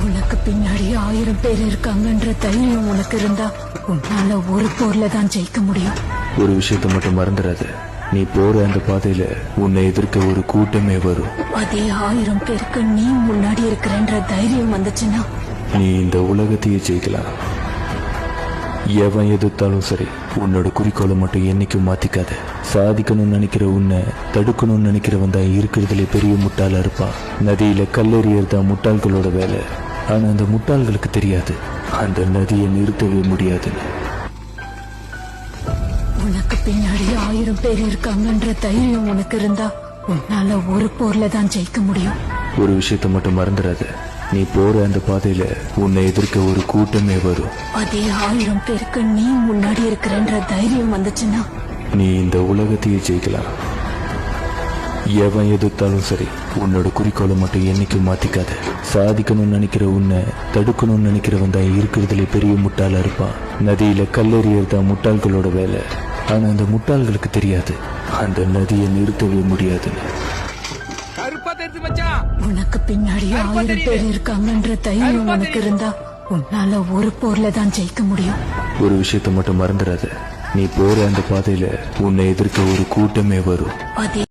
உனக்கு பின்னாடி 1000 பேர் இருக்காங்கன்ற தைரியம் உனக்கு இருந்தா உன்னால ஒரு போர்ல தான் ஜெயிக்க முடியும். ஒரு விஷயத்த மட்டும் மறந்துடாத, நீ போற அந்த பாதையில உன்னை எதிர்க்க ஒரு கூட்டமே வரும். அதே 1000 பேருக்கு நீ முன்னாடி இருக்கிறன்ற தைரியம் வந்துச்சுன்னா நீ இந்த உலகத்தையே ஜெயிக்கலாம். எவன் எதிர்த்தாலும் சரி, உன்னோட குறிக்கோளை மட்டும் என்னைக்கும் மாத்திக்காத. சாதிக்கணும்னு நினைக்கிற உன்னை தடுக்கணும்னு நினைக்கிறவன் தான் இருக்கிறதுல பெரிய முட்டாளா இருப்பான். நதியில கல்லெறியறதான் முட்டாள்களோட வேலை. ஆனா அந்த முட்டாள்களுக்கு தெரியாது அந்த நதியை நிறுத்தவே முடியாதுன்னு. உனக்கு பின்னாடி 1000 பேர் இருக்காங்கன்ற தைரியம் உனக்கு இருந்தா உன்னால ஒரு போர்ல தான் ஜெயிக்க முடியும். ஒரு விஷயத்த மட்டும் மறந்துடாத, நீ போற அந்த பாதையில உன்னை எதிர்க்க ஒரு கூட்டமே வரும். அதே 1000 பேருக்கு நீ முன்னாடி இருக்கிறன்ற தைரியம் வந்துச்சுன்னா நீ இந்த உலகத்தையே ஜெயிக்கலாம். எவன் எதிர்த்தாலும் சரி, உன்னோட குறிக்கோளை மட்டும் என்னைக்கும் மாத்திக்காத. சாதிக்கணும்னு நினைக்கிற உன்னை தடுக்கணும்னு நினைக்கிறவன் தான் இருக்கிறதுல பெரிய முட்டாளா இருப்பான். நதியில கல்லெறியறதான் முட்டாள்களோட வேலை. ஆனா அந்த முட்டாள்களுக்கு தெரியாது அந்த நதியை நிறுத்தவே முடியாதுன்னு. உனக்கு பின்னாடி 1000 பேர் இருக்காங்கன்ற தைரியம் உனக்கு இருந்தா உன்னால ஒரு போர்ல தான் ஜெயிக்க முடியும். ஒரு விஷயத்த மட்டும் மறந்துடாத, நீ போற அந்த பாதையில உன்னை எதிர்க்க ஒரு கூட்டமே வரும். அதே